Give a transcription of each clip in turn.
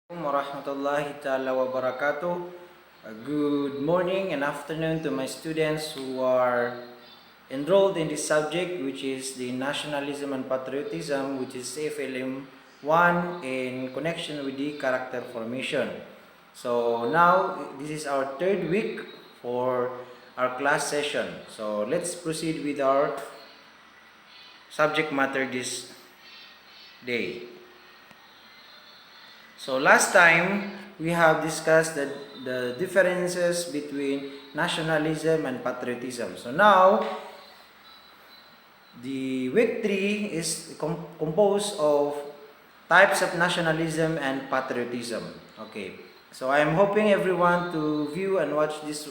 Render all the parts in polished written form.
Warahmatullahi ta'ala wabarakatuh. Good morning and afternoon to my students who are enrolled in this subject, which is the Nationalism and Patriotism, which is CLFM 1 in connection with the character formation. So now this is our third week for our class session. So let's proceed with our subject matter this day. So last time we have discussed the differences between nationalism and patriotism. So now the week 3 is composed of types of nationalism and patriotism. Okay. So I am hoping everyone to view and watch this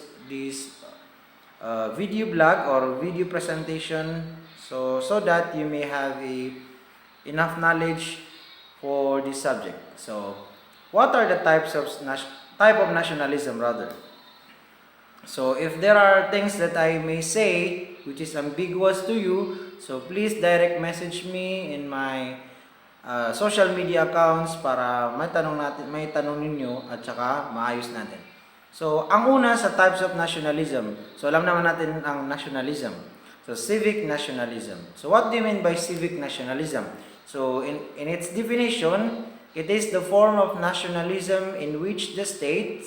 video blog or video presentation so that you may have enough knowledge for this subject. So, what are the type of nationalism rather? So, if there are things that I may say which is ambiguous to you, so please direct message me in my social media accounts para may tanong ninyo at saka maayos natin. So, ang una sa types of nationalism. So, alam naman natin ang nationalism. So, civic nationalism. So, what do you mean by civic nationalism? So, in its definition, it is the form of nationalism in which the state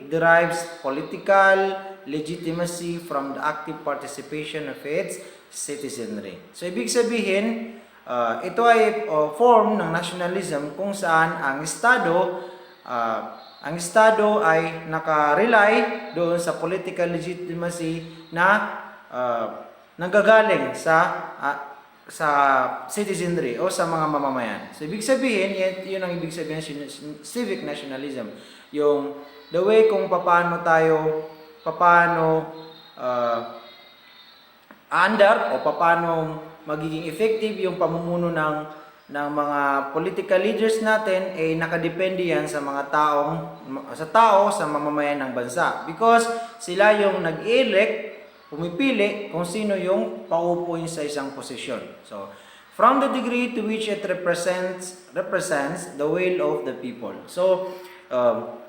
derives political legitimacy from the active participation of its citizenry. So, ibig sabihin, ito ay form ng nationalism kung saan ang Estado ay nakarely doon sa political legitimacy na nanggagaling sa citizenry o sa mga mamamayan. So, ibig sabihin, yun ang ibig sabihin ng civic nationalism. Yung the way kung paano andar o paano magiging effective yung pamumuno ng mga political leaders natin ay nakadepende yan sa mga sa mamamayan ng bansa. Because sila yung nag-elect, pumipili kung sino yung paupuin sa isang posisyon. So, from the degree to which it represents the will of the people. So,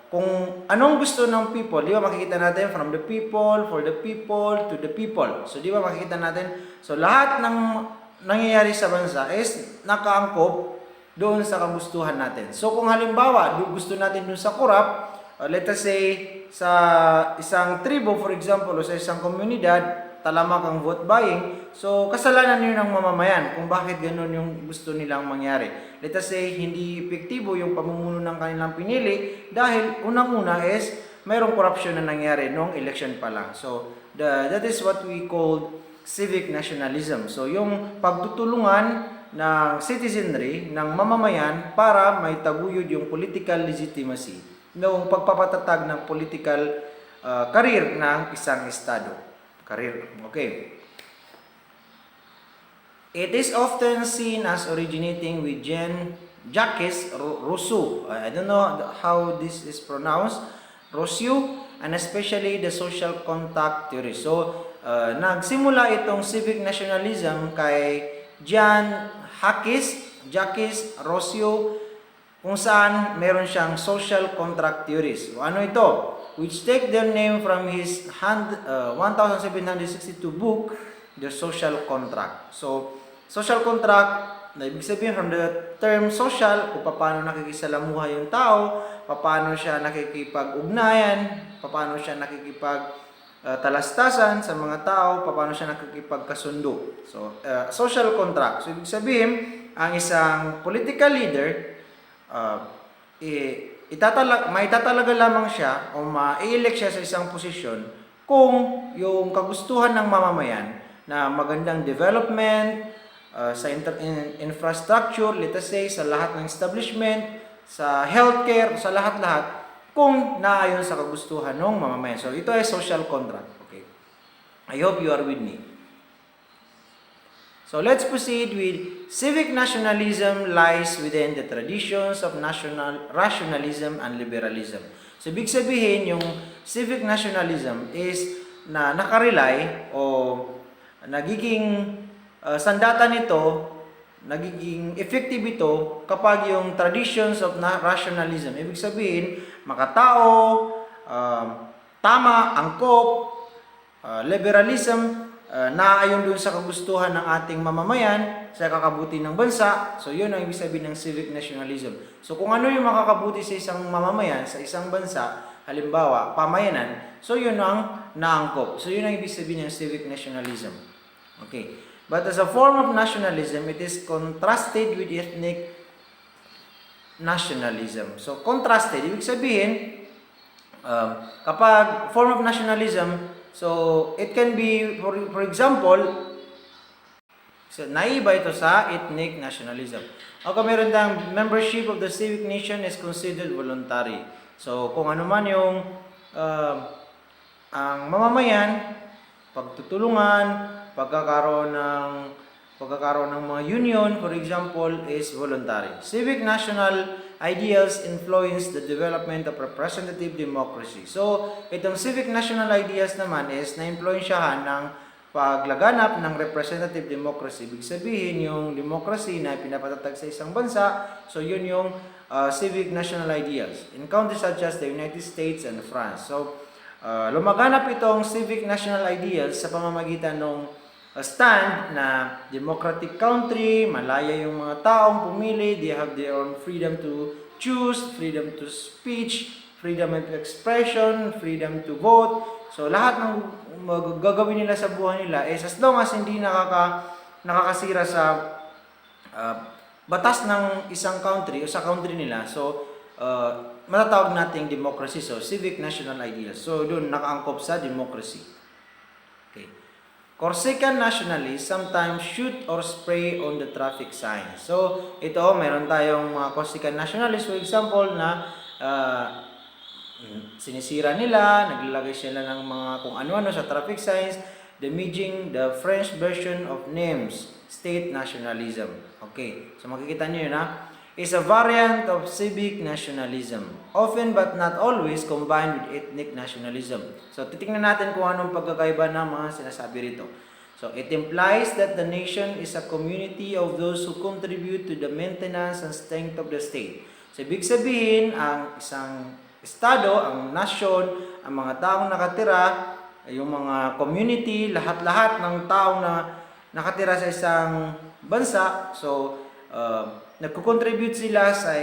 kung anong gusto ng people, di ba makikita natin from the people, for the people, to the people. So, di ba makikita natin? So, lahat ng nangyayari sa bansa is nakaangkop doon sa kagustuhan natin. So, kung halimbawa, gusto natin doon sa korap, let us say, sa isang tribo, for example, o sa isang komunidad, talamak ang vote buying, so kasalanan yun ng mamamayan kung bakit ganun yung gusto nilang mangyari. Let us say, hindi epektibo yung pamumuno ng kanilang pinili dahil unang-una is mayroong corruption na nangyari noong election pa lang. So, that is what we call civic nationalism. So, yung pagtutulungan ng citizenry, ng mamamayan para may taguyod yung political legitimacy noong pagpapatatag ng political career ng isang estado. Career. Okay. It is often seen as originating with Jacques Rousseau. I don't know how this is pronounced. Rousseau, and especially the social contact theory. So, nagsimula itong civic nationalism kay Jacques Rousseau, kung saan meron siyang social contract theories. So, ano ito? Which take their name from his 1762 book, The Social Contract. So, social contract, na ibig sabihin from the term social, kung paano nakikisalamuha yung tao, paano siya nakikipag-ugnayan, paano siya nakikipag-talastasan sa mga tao, paano siya nakikipagkasundo. So, social contract. So, ibig sabihin, ang isang political leader, maitatalaga lamang siya o ma-elect siya sa isang posisyon kung yung kagustuhan ng mamamayan na magandang development sa infrastructure, let us say, sa lahat ng establishment, sa healthcare, sa lahat-lahat, kung naayon sa kagustuhan ng mamamayan. So, ito ay social contract. Okay. I hope you are with me. So, let's proceed with civic nationalism lies within the traditions of rationalism and liberalism. So, ibig sabihin, yung civic nationalism is na nakarely o nagiging sandata nito nagiging effective ito kapag yung traditions of rationalism, ibig sabihin, makatao, um, tama, angkop, liberalism, naayon dun sa kagustuhan ng ating mamamayan, sa kakabuti ng bansa. So yun ang ibig sabihin ng civic nationalism. So kung ano yung makakabuti sa isang mamamayan, sa isang bansa, halimbawa, pamayanan, so yun ang naangkop. So yun ang ibig sabihin ng civic nationalism. Okay. But as a form of nationalism, it is contrasted with ethnic nationalism. So contrasted, ibig sabihin, kapag form of nationalism, so it can be, for example, so naiba ito sa ethnic nationalism. O kung meron tayong membership of the civic nation is considered voluntary. So kung ano man yung ang mamamayan, pagtutulungan, pagkakaroon ng mga union, for example, is voluntary. Civic national ideals influence the development of representative democracy. So, itong civic national ideals naman is na-influensyahan ng paglaganap ng representative democracy. Ibig sabihin, yung democracy na pinapatatag sa isang bansa, so yun yung civic national ideals in countries such as the United States and France. So, lumaganap itong civic national ideals sa pamamagitan ng stand na democratic country, malaya yung mga taong pumili, they have their own freedom to choose, freedom to speech, freedom of expression, freedom to vote. So lahat ng gagawin nila sa buhay nila is as long as hindi nakakasira sa batas ng isang country o sa country nila. So matatawag nating democracy. So civic national ideals. So doon nakaangkop sa democracy. Okay. Corsican nationalists sometimes shoot or spray on the traffic signs. So, ito, meron tayong mga Corsican nationalists, for example, na sinisira nila, naglalagay sila ng mga kung ano-ano sa traffic signs, damaging the French version of names, state nationalism. Okay, so makikita nyo yun ha. Is a variant of civic nationalism, often but not always combined with ethnic nationalism. So, titingnan natin kung anong pagkakaiba ng mga sinasabi rito. So, it implies that the nation is a community of those who contribute to the maintenance and strength of the state. So, ibig sabihin, ang isang estado, ang nasyon, ang mga taong nakatira, yung mga community, lahat-lahat ng taong na nakatira sa isang bansa, so, nagko-contribute sila sa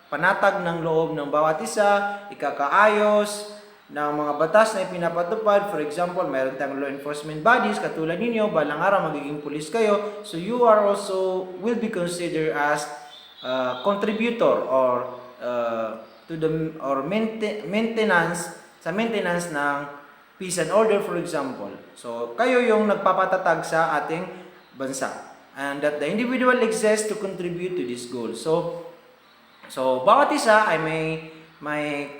panatag ng loob ng bawat isa, ikakaayos ng mga batas na ipinapatupad. For example, mayroon tayong law enforcement bodies, katulad ninyo, balang araw magiging pulis kayo, so you are also will be considered as contributor or to the or maintenance ng peace and order, for example. So kayo yung nagpapatatag sa ating bansa. And that the individual exists to contribute to this goal. So bawat isa ay may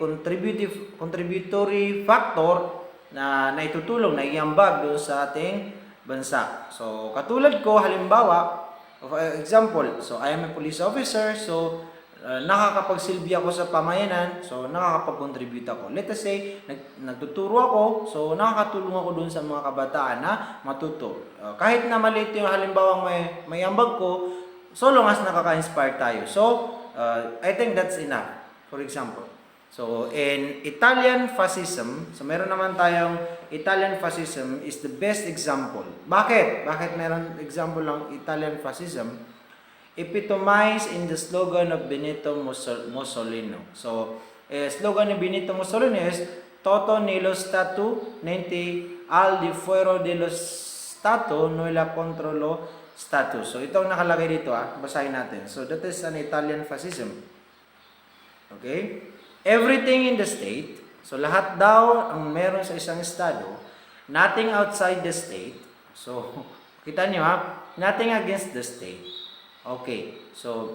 contributory factor na naitutulong, na iambag doon sa ating bansa. So katulad ko, halimbawa, for example, so I am a police officer, so nakakapagsilbi ako sa pamayanan, so nakakapag-contribute ako. Let us say, nagtuturo ako, so nakakatulong ako dun sa mga kabataan na matuto. Kahit na maliit yung halimbawang may ambag ko, so long as nakaka-inspire tayo. So, I think that's enough. For example, so in Italian fascism, so meron naman tayong Italian fascism is the best example. Bakit? Bakit meron example ng Italian fascism? Epitomized in the slogan of Benito Mussolini. So, slogan ni Benito Mussolini is Toto nello Stato, niente al di fuori dello Stato, nulla contro lo Stato. So, ito ang nakalagay dito, basahin natin. So, that is an Italian fascism. Okay? Everything in the state, so lahat daw ang meron sa isang estado, nothing outside the state. So, kita nyo nothing against the state. Okay, so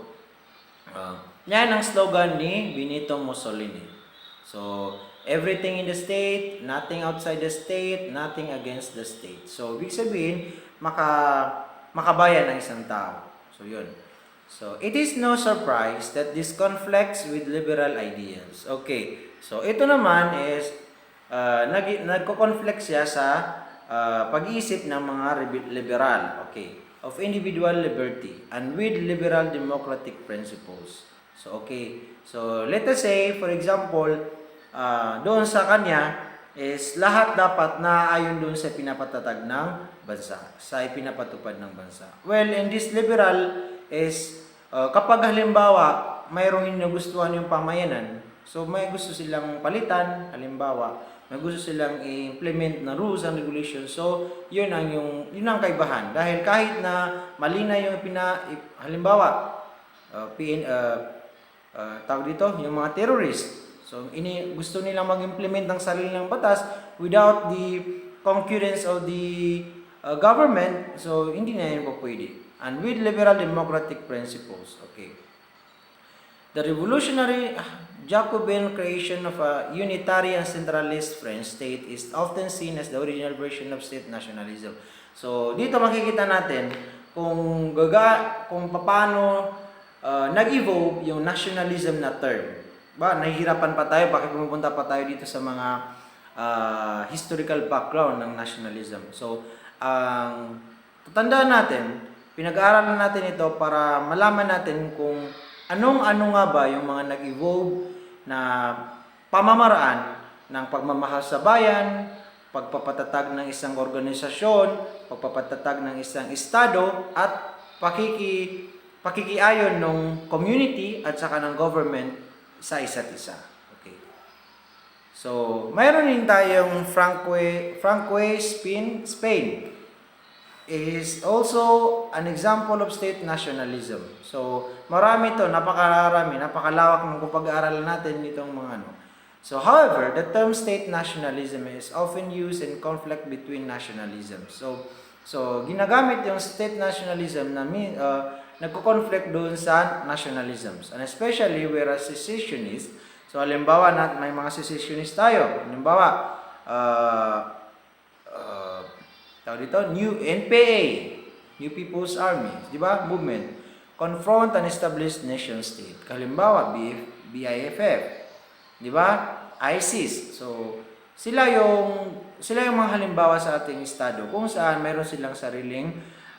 yan ang slogan ni Benito Mussolini. So, everything in the state, nothing outside the state, nothing against the state. So, ibig sabihin, makabayan ng isang tao. So, yun. So, it is no surprise that this conflicts with liberal ideals. Okay, so ito naman is nagko-conflict siya sa pag-iisip ng mga liberal. Okay. of individual liberty and with liberal democratic principles. So, okay. So, let us say, for example, doon sa kanya is lahat dapat naaayon doon sa pinapatatag ng bansa, sa ipinapatupad ng bansa. Well, in this liberal is, kapag halimbawa, mayroong inagustuhan yung pamayanan, so may gusto silang palitan, halimbawa, may gusto silang i-implement na rules and regulations. So, yun ang kaibahan. Dahil kahit na mali na yung halimbawa, tawag dito, yung mga terrorist. So, gusto nilang mag-implement ng sarili ng batas without the concurrence of the government. So, hindi na yun po pwede. And with liberal democratic principles. Okay. The revolutionary Jacobin creation of a unitary and centralist French state is often seen as the original version of state nationalism. So, dito makikita natin kung paano nag-evolve yung nationalism na term. Nahihirapan pa tayo, bakit pumupunta pa tayo dito sa mga historical background ng nationalism. So, tandaan natin, pinag-aaralan natin ito para malaman natin kung ano nga ba yung mga nag-evolve na pamamaraan ng pagmamahal sa bayan, pagpapatatag ng isang organisasyon, pagpapatatag ng isang estado, at pakikiayon ng community at saka ng government sa isa't isa. Okay. So, mayroon din tayong Francois, Spain is also an example of state nationalism. So, marami to, napakalawak ng pag-aaralan natin nitong mga ano. So, however, the term state nationalism is often used in conflict between nationalisms. So ginagamit yung state nationalism na nagko-conflict doon sa nationalisms. And especially where a secessionist, so halimbawa may mga secessionist tayo. Halimbawa, tawag dito, New NPA, New People's Army, di ba? Movement. Confront an established nation state. Halimbawa, BIFF, di ba? ISIS. So, sila yung mga halimbawa sa ating estado kung saan mayroon silang sariling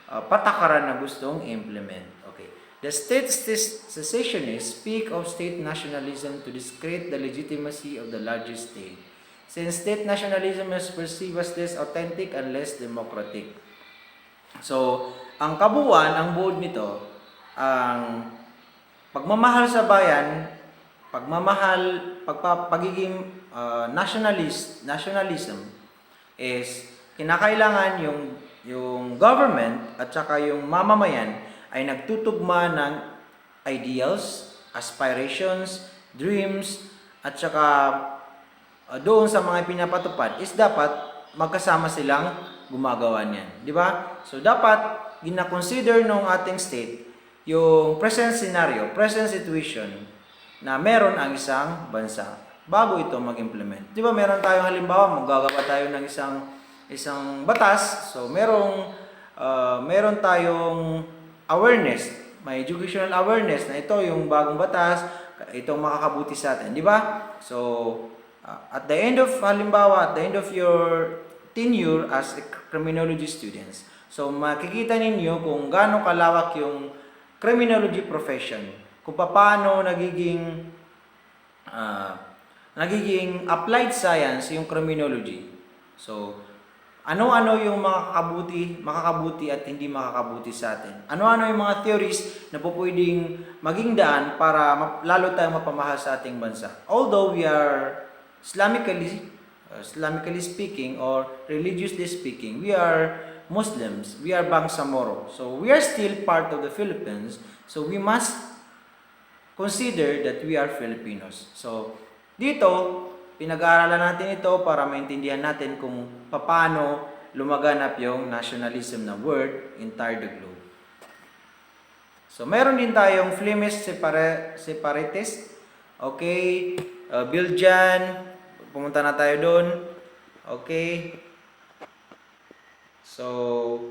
patakaran na gustong implement. Okay. The state secessionists speak of state nationalism to discredit the legitimacy of the largest state, since state nationalism is perceived as less authentic and less democratic. So, ang kabuuan, ang buod nito, ang pagmamahal sa bayan, pagiging nationalism is kinakailangan yung government at saka yung mamamayan ay nagtutugma ng ideals, aspirations, dreams, at saka doon sa mga pinapatupad is dapat magkasama silang gumagawa niyan. Di ba? So, dapat gina-consider ng ating state yung present scenario, present situation na meron ang isang bansa bago ito mag-implement. Di ba meron tayong halimbawa, maggagawa tayo ng isang batas. So, meron tayong awareness, may educational awareness na ito yung bagong batas, itong makakabuti sa atin. Di ba? So, at the end of your tenure as a criminology students, so makikita ninyo kung gaano kalawak yung criminology profession, kung paano nagiging applied science yung criminology. So, ano-ano yung makakabuti at hindi makakabuti sa atin. Ano-ano yung mga theories na pwedeng maging daan para lalo tayong mapamahal sa ating bansa. Although we are Islamically speaking or religiously speaking, we are Muslims, we are Bangsamoro. So, we are still part of the Philippines. So, we must consider that we are Filipinos. So, dito, pinag-aaralan natin ito para maintindihan natin kung paano lumaganap yung nationalism na word entire the globe. So, meron din tayong Flemish separatist. Okay, Belgian, pumunta na tayo doon. Okay. So,